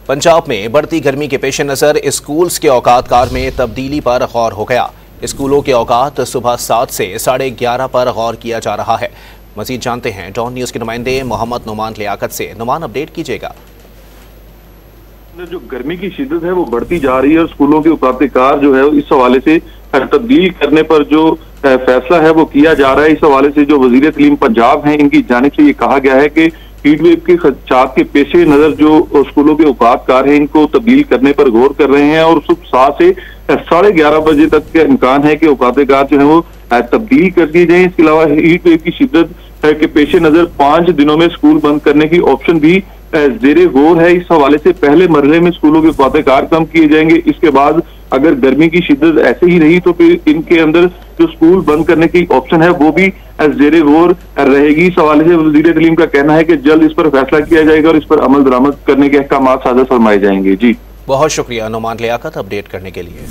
पंजाब में बढ़ती गर्मी के पेश नज़र स्कूल्स के औकात कार में तब्दीली पर गौर हो गया। स्कूलों के औकात सुबह 7 से 11:30 पर गौर किया जा रहा है। मजीद जानते हैं डॉन न्यूज़ के नुमाइंदे मोहम्मद नुमान लियाकत से। नुमान, अपडेट कीजिएगा। जो गर्मी की शिद्दत है वो बढ़ती जा रही है और स्कूलों के औकात कार जो है इस हवाले से तब्दील करने पर जो फैसला है वो किया जा रहा है। इस हवाले से जो वजीर तालीम पंजाब हैं, इनकी जानिब से ये कहा गया है कि हीट वेव के खदशात के पेश नजर जो स्कूलों के औकात कार हैं इनको तब्दील करने पर गौर कर रहे हैं और सुबह 7 से 11:30 बजे तक के इम्कान है कि औकात कार जो है वो तब्दील कर दी जाए। इसके अलावा हीट वेव की शिद्दत के पेश नजर 5 दिनों में स्कूल बंद करने की ऑप्शन भी जेरे गौर है। इस हवाले से पहले मरहले में स्कूलों के औकात कार कम किए जाएंगे। इसके बाद अगर गर्मी की शिद्दत ऐसे ही रही तो फिर इनके अंदर जो स्कूल बंद करने की ऑप्शन है वो भी जेरे गौर रहेगी। इस हवाले से वज़ीर तालीम का कहना है कि जल्द इस पर फैसला किया जाएगा और इस पर अमल दरामद करने के अहकाम साझा फरमाए जाएंगे। जी, बहुत शुक्रिया नुमान लियाकत अपडेट करने के लिए।